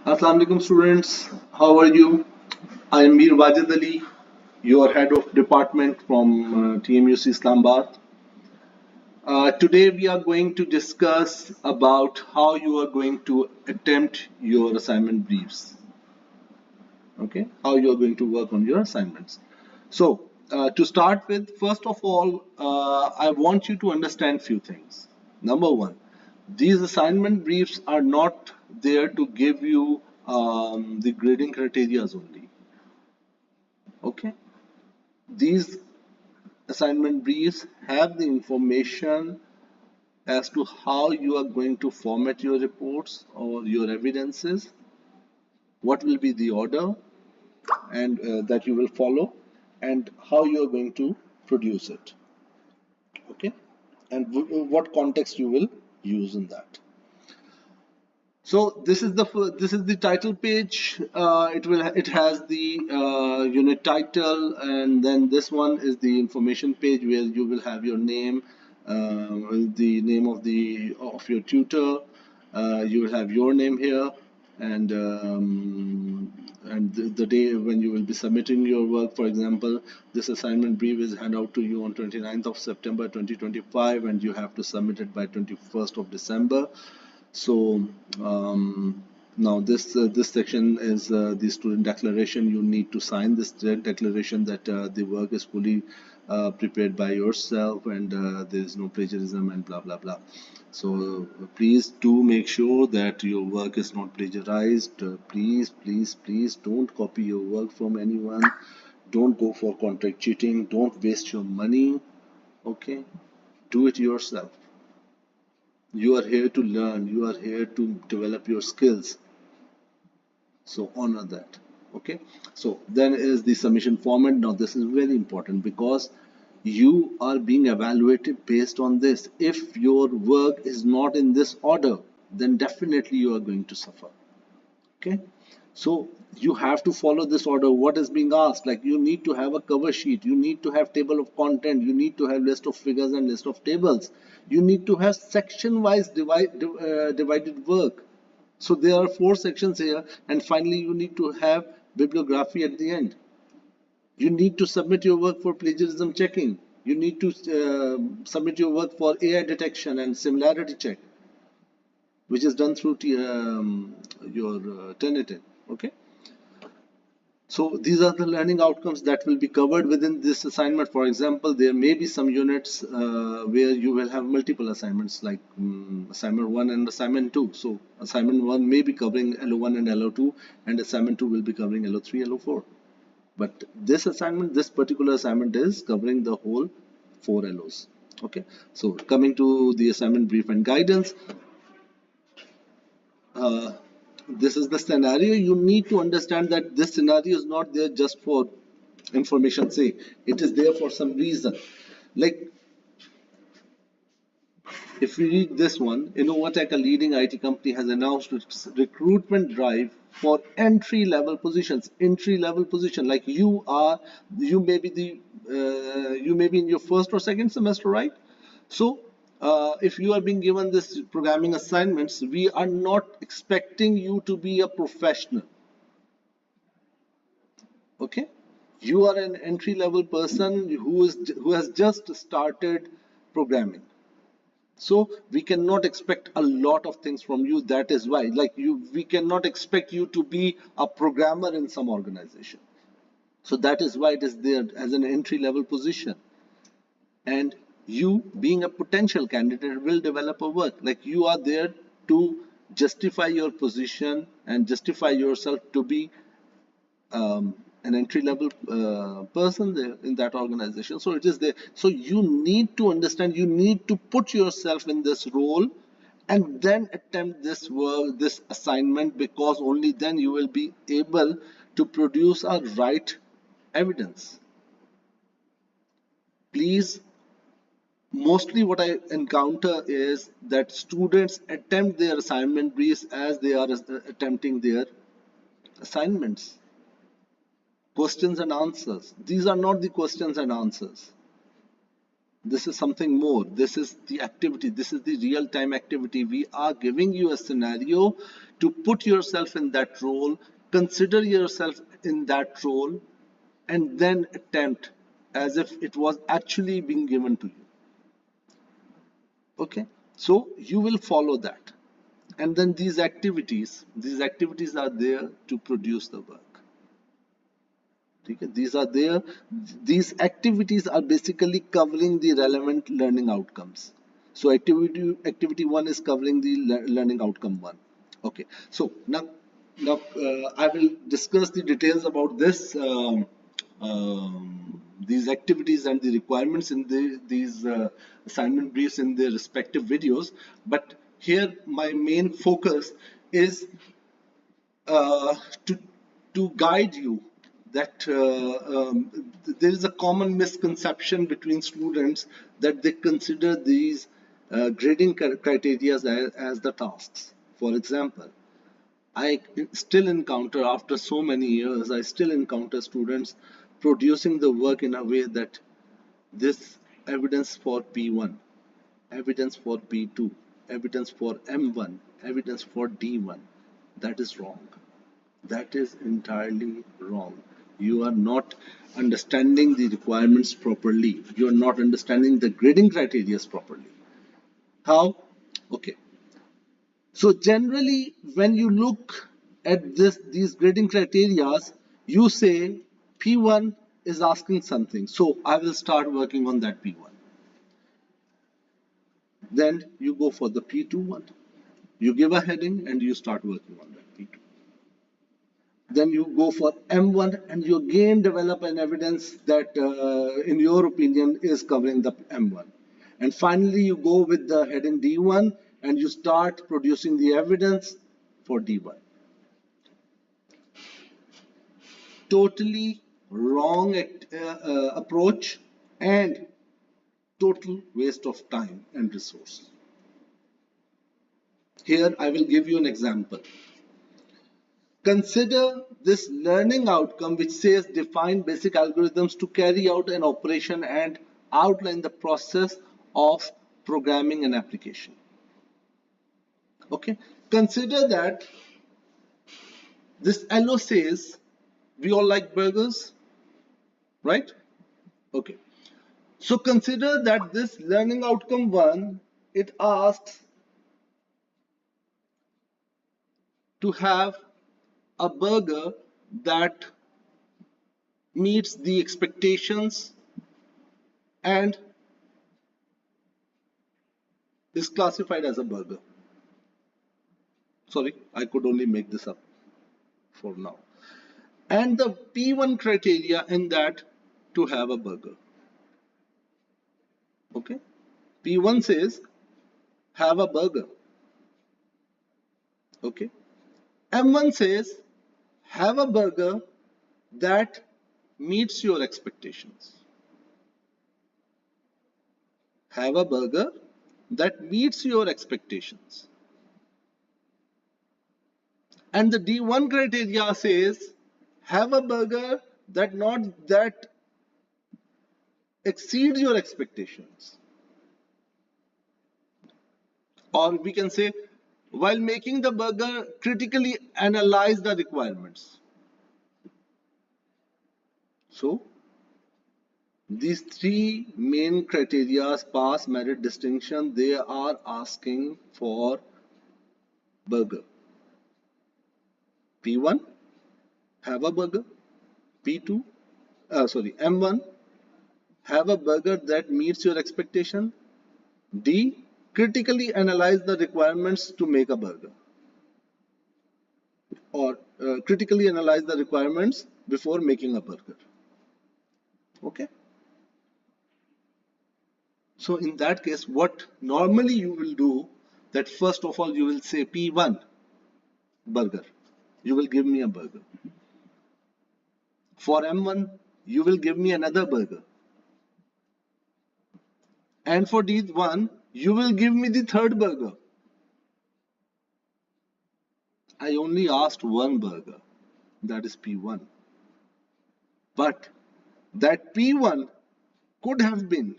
Assalamu alaikum students, how are you? I am Mir Wajid Ali, your head of department from TMUC Islamabad. Today we are going to discuss about how you are going to attempt your assignment briefs. Okay, how you are going to work on your assignments. So to start with, first of all, I want you to understand few things. Number one, these assignment briefs are not there to give you the grading criteria only. Okay, these assignment briefs have the information as to how you are going to format your reports or your evidences, what will be the order and that you will follow, and how you are going to produce it. Okay, and what context you will use in that. So this is the title page. It has the unit title, and then this one is the information page where you will have your name, the name of your tutor. You will have your name here, and the day when you will be submitting your work. For example, this assignment brief is handed out to you on 29th of September 2025, and you have to submit it by 21st of December. So now this section is the student declaration. You need to sign this declaration that the work is fully prepared by yourself and there is no plagiarism and blah blah blah. So please do make sure that your work is not plagiarized. Please don't copy your work from anyone. Don't go for contract cheating. Don't waste your money. Okay, do it yourself. You are here to learn, you are here to develop your skills, so honor that. Okay, so then is the submission format. Now this is very important because you are being evaluated based on this. If your work is not in this order, then definitely you are going to suffer. Okay, so you have to follow this order. What is being asked, like you need to have a cover sheet, you need to have table of content, you need to have list of figures and list of tables, you need to have section wise divided work. So there are 4 sections here, and finally you need to have bibliography at the end. You need to submit your work for plagiarism checking. You need to submit your work for AI detection and similarity check, which is done through your Tenet. Okay, so these are the learning outcomes that will be covered within this assignment. For example, there may be some units where you will have multiple assignments, like assignment 1 and assignment 2. So assignment 1 may be covering LO1 and LO2, and assignment 2 will be covering LO3, LO4. But this assignment, this particular assignment is covering the whole 4 LOs. Okay, so coming to the assignment brief and guidance. This is the scenario. You need to understand that this scenario is not there just for information sake. It is there for some reason. Like if we read this one, InnovaTech, a leading IT company, has announced its recruitment drive for entry level positions. Entry level position, like you may be in your first or second semester, right? So if you are being given this programming assignments, we are not expecting you to be a professional. Okay, you are an entry level person who has just started programming. So we cannot expect a lot of things from you. That is why, like we cannot expect you to be a programmer in some organization. So that is why it is there as an entry level position. And you, being a potential candidate, will develop a work. Like you are there to justify your position and justify yourself to be an entry level person there in that organization. So it is there. So you need to understand, you need to put yourself in this role and then attempt this work, this assignment, because only then you will be able to produce a right evidence. Please, mostly what I encounter is that students attempt their assignment briefs as they are attempting their assignments. Questions and answers. These are not the questions and answers. This is something more. This is the activity. This is the real-time activity. We are giving you a scenario to put yourself in that role, consider yourself in that role, and then attempt as if it was actually being given to you. Okay, so you will follow that, and then these activities are there to produce the work. Okay, these are there. These activities are basically covering the relevant learning outcomes. So activity one is covering the learning outcome one. Okay, so now I will discuss the details about this. These activities and the requirements in these assignment briefs in their respective videos, but here my main focus is uh, to to guide you that there is a common misconception between students that they consider these grading criteria as the tasks. For example, I still encounter, after so many years, I still encounter students producing the work in a way that this evidence for P1, evidence for P2, evidence for M1, evidence for D1. That is wrong. That is entirely wrong. You are not understanding the requirements properly. You are not understanding the grading criteria properly. How? Okay. So generally, when you look at these grading criteria, you say P1 is asking something. So I will start working on that P1. Then you go for the P2 one. You give a heading and you start working on that P2. Then you go for M1 and you again develop an evidence that in your opinion is covering the M1. And finally you go with the heading D1 and you start producing the evidence for D1. Totally wrong approach and total waste of time and resource. Here I will give you an example. Consider this learning outcome which says define basic algorithms to carry out an operation and outline the process of programming an application. Okay, consider that this LO says we all like burgers, right? Okay, so consider that this learning outcome one, it asks to have a burger that meets the expectations and is classified as a burger. Sorry, I could only make this up for now. And the P1 criteria in that to have a burger. Okay, P1 says have a burger. Okay, M1 says have a burger that meets your expectations. Have a burger that meets your expectations. And the D1 criteria says have a burger that exceeds your expectations. Or we can say, while making the burger, critically analyze the requirements. So these three main criteria, pass, merit, distinction, they are asking for burger. P1, have a burger. P2, M1, have a burger that meets your expectation. D, critically analyze the requirements to make a burger. Or critically analyze the requirements before making a burger. Okay. So in that case, what normally you will do, that first of all you will say P1, burger. You will give me a burger. For M1, you will give me another burger. And for D1, you will give me the third burger. I only asked one burger, that is P1. But that P1 could have been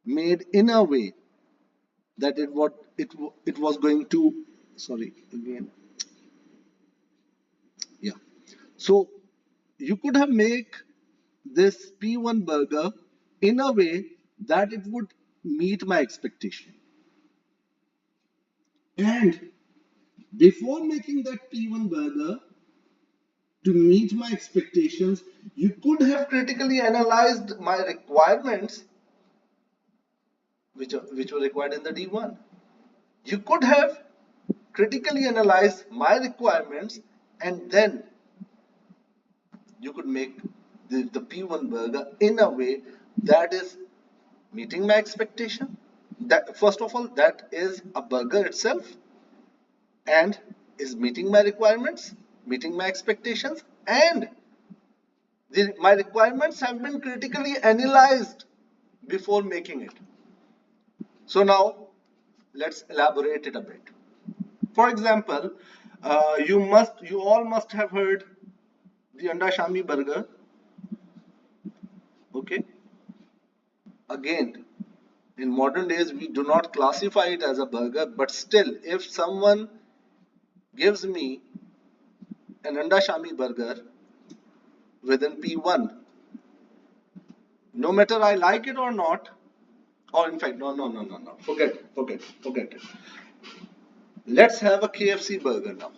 made in a way that it was going to, sorry again, yeah. So you could have make this P1 burger in a way that it would meet my expectation. And before making that P1 burger to meet my expectations, you could have critically analyzed my requirements, which were required in the D1. You could have critically analyzed my requirements, and then you could make the P1 burger in a way that is meeting my expectation. That first of all, that is a burger itself and is meeting my requirements, meeting my expectations, and my requirements have been critically analyzed before making it. So now let's elaborate it a bit. For example, you all must have heard the Anda Shami burger. Okay. Again, in modern days, we do not classify it as a burger, but still, if someone gives me an Anda Shami burger within P1, no matter I like it or not, or in fact, no, forget it. Let's have a KFC burger now,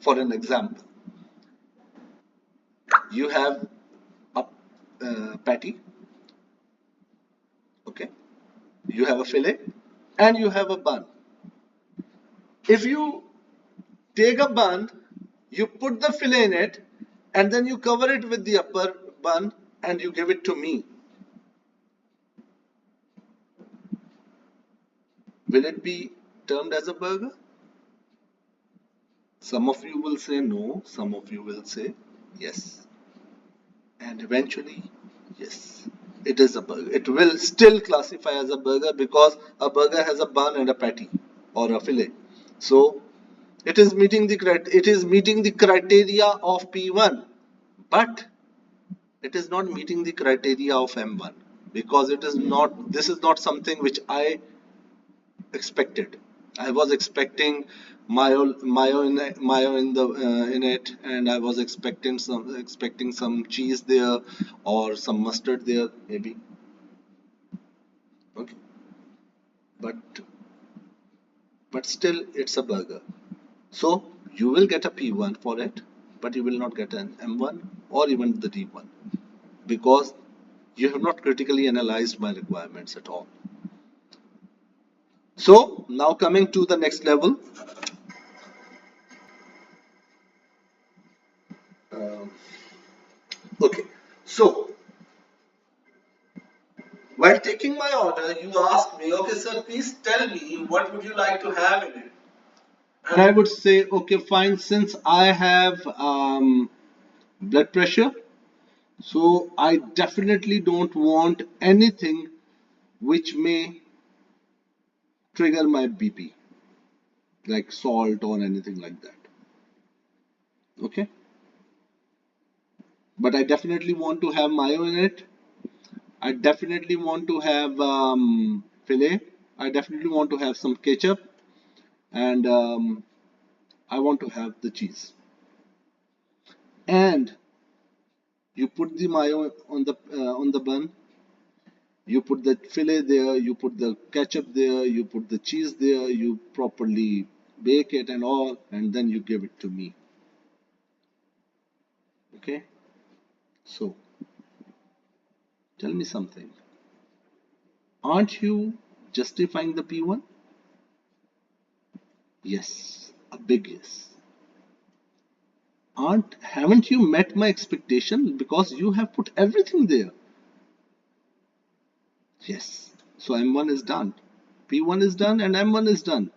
for an example. You have a patty, okay? You have a fillet, and you have a bun. If you take a bun, you put the fillet in it, and then you cover it with the upper bun, and you give it to me. Will it be termed as a burger? Some of you will say no, some of you will say yes. And eventually, yes, it is a burger. It will still classify as a burger because a burger has a bun and a patty or a fillet. So it is meeting the criteria of P1, but it is not meeting the criteria of M1 because this is not something which I expected. I was expecting mayo in it, and I was expecting some cheese there or some mustard there, maybe. Okay, but still, it's a burger. So you will get a P1 for it, but you will not get an M1 or even the D1 because you have not critically analyzed my requirements at all. So now coming to the next level. Um, okay, so while taking my order, you asked me, okay, sir, please tell me what would you like to have in it? And I would say, okay, fine, since I have blood pressure, so I definitely don't want anything which may trigger my BP, like salt or anything like that. Okay, but I definitely want to have mayo in it. I definitely want to have filet. I definitely want to have some ketchup, and I want to have the cheese. And you put the mayo on the bun. You put the fillet there. You put the ketchup there. You put the cheese there. You properly bake it and all, and then you give it to me. Okay. So tell me something. Aren't you justifying the P1? Yes, a big yes. Haven't you met my expectation because you have put everything there? Yes. So M1 is done. P1 is done and M1 is done.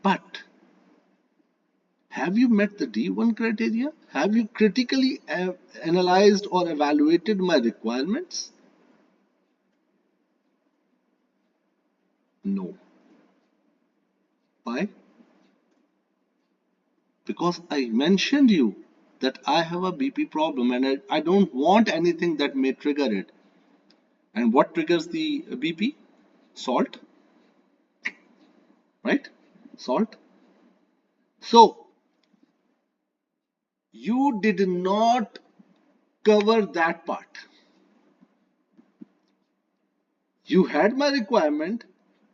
But have you met the D1 criteria? Have you critically analyzed or evaluated my requirements? No. Why? Because I mentioned you that I have a BP problem and I don't want anything that may trigger it. And what triggers the BP? Salt, right? Salt. So you did not cover that part. You had my requirement,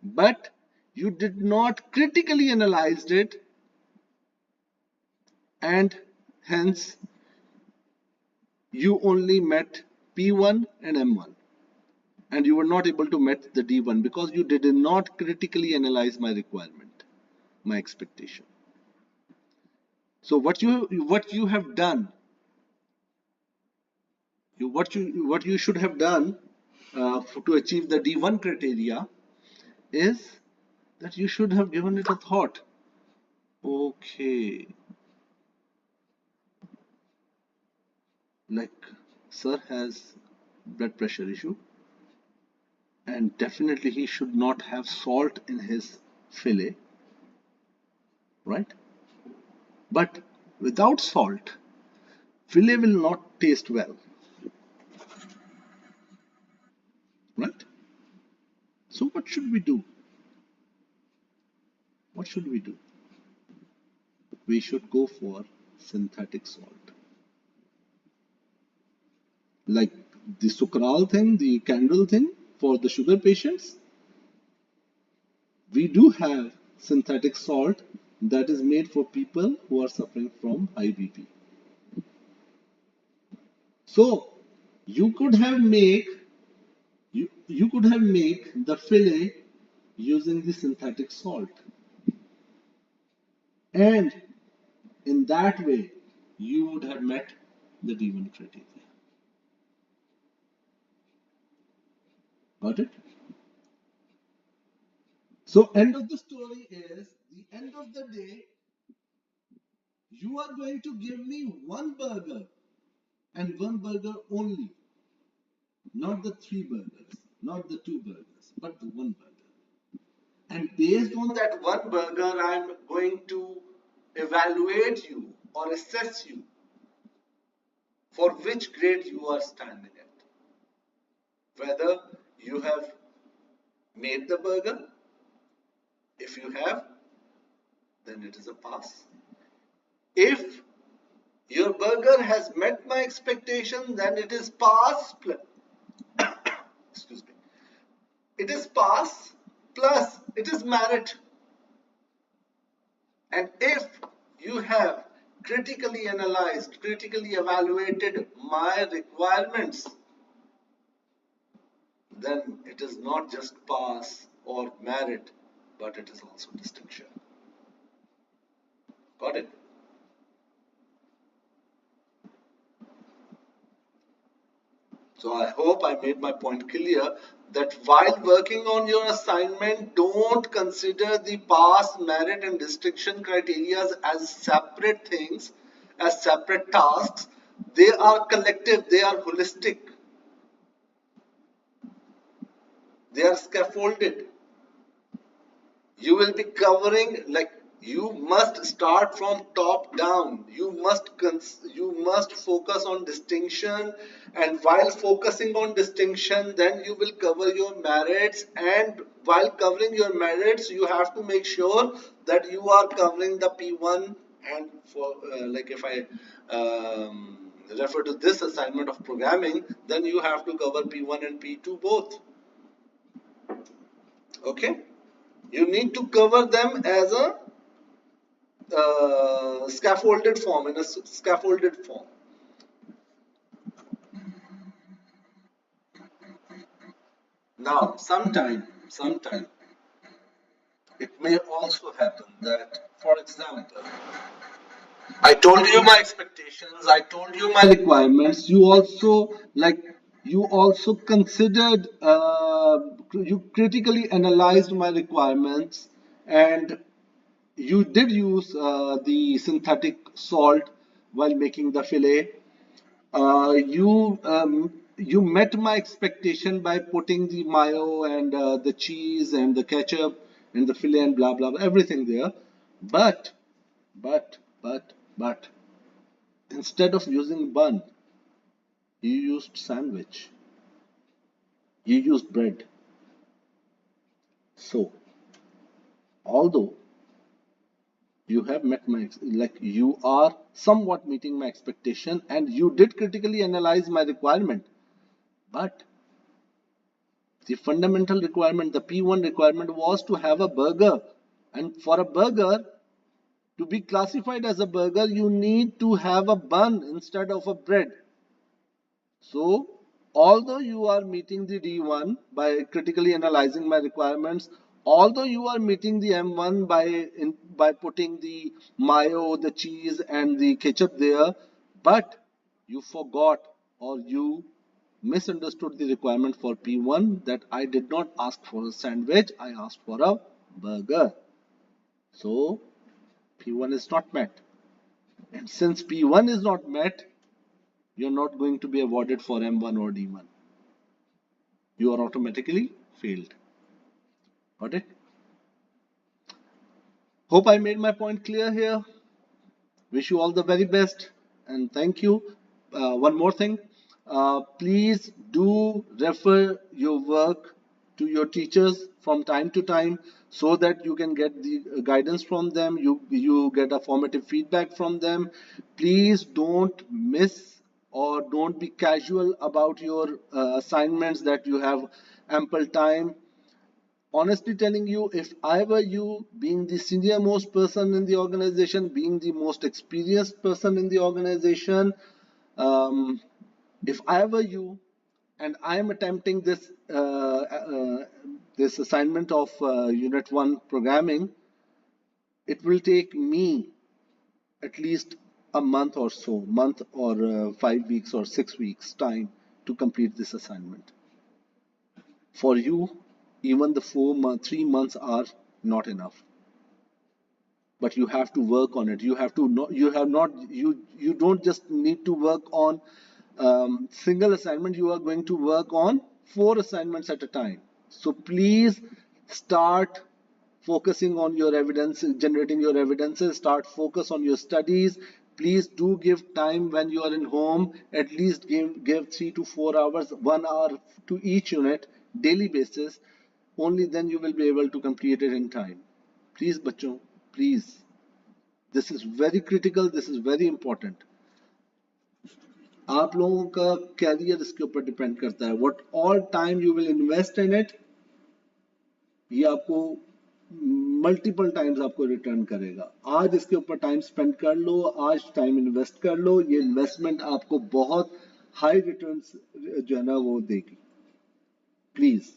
but you did not critically analyze it, and hence you only met P1 and M1, and you were not able to met the D1 because you did not critically analyze my requirement, my expectation. So what you have done, what you should have done to achieve the D1 criteria is that you should have given it a thought. Okay, like sir has blood pressure issue, and definitely he should not have salt in his fillet, right? But without salt, fillet will not taste well, right? So what should we do? What should we do? We should go for synthetic salt. Like the sucral thing, the candle thing for the sugar patients, we do have synthetic salt that is made for people who are suffering from high BP. So you could have make the fillet using the synthetic salt, and in that way you would have met the D1 criteria. Got it? So end of the story is, the end of the day, you are going to give me one burger and one burger only, not the three burgers, not the two burgers, but the one burger. And based on that one burger, I'm going to evaluate you or assess you for which grade you are standing at. Whether you have made the burger, if you have, then it is a pass. If your burger has met my expectation, then it is pass plus, excuse me, it is pass plus it is merit. And if you have critically analyzed, critically evaluated my requirements, then it is not just pass or merit, but it is also distinction. Got it? So I hope I made my point clear that while working on your assignment, don't consider the pass, merit and distinction criteria as separate things, as separate tasks. They are collective, they are holistic, they are scaffolded. You will be covering, like, you must start from top down. You must focus on distinction, and while focusing on distinction, then you will cover your merits, and while covering your merits you have to make sure that you are covering the P1, and for like if I refer to this assignment of programming, then you have to cover P1 and P2 both. Okay, you need to cover them as a scaffolded form, in a scaffolded form. Now, sometime, it may also happen that, for example, I told you my expectations, I told you my requirements. You also considered, you critically analyzed my requirements, and you did use the synthetic salt while making the fillet. You met my expectation by putting the mayo and the cheese and the ketchup and the fillet and blah blah blah, everything there. But but instead of using bun, you used sandwich. you use bread. So although you have met my, like you are somewhat meeting my expectation and you did critically analyze my requirement, but the fundamental requirement, the P1 requirement was to have a burger. And for a burger to be classified as a burger, you need to have a bun instead of a bread. So, although you are meeting the D1 by critically analyzing my requirements, although you are meeting the M1 by putting the mayo, the cheese, and the ketchup there, but you forgot or you misunderstood the requirement for P1 that I did not ask for a sandwich, I asked for a burger. So, P1 is not met. And since P1 is not met, you're not going to be awarded for M1 or D1. You are automatically failed. Got it? Hope I made my point clear here. Wish you all the very best and thank you. One more thing, please do refer your work to your teachers from time to time so that you can get the guidance from them, you get a formative feedback from them. Please don't miss or don't be casual about your assignments, that you have ample time. Honestly telling you, if I were you, being the senior most person in the organization, being the most experienced person in the organization, um, if I were you and I am attempting this assignment of Unit 1 programming, it will take me at least a month or so, month or 5 weeks or 6 weeks time to complete this assignment. For you, even the 3 months are not enough. But you have to work on it. You have to not, you have not, you don't just need to work on single assignment. You are going to work on 4 assignments at a time. So please start focusing on your evidence, generating your evidences, start focus on your studies. Please do give time when you are in home, at least give 3 to 4 hours, 1 hour to each unit, daily basis. Only then you will be able to complete it in time. Please, bachcho, please. This is very critical, this is very important. आप लोगों का career इसके ऊपर depend करता है. What all time you will invest in it, ये आपको multiple times आपको रिटर्न करेगा. आज इसके ऊपर टाइम स्पेंड कर लो, आज टाइम इन्वेस्ट कर लो. ये इन्वेस्टमेंट आपको बहुत हाई रिटर्न्स जो है ना वो देगी. Please,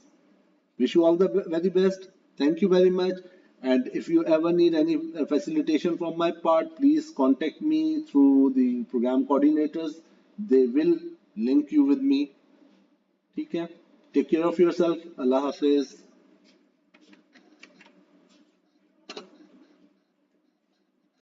wish you all the very best. Thank you very much. And if you ever need any facilitation from my part, please contact me through the program coordinators. They will link you with me. ठीक है? Take care of yourself. Allah Hafiz.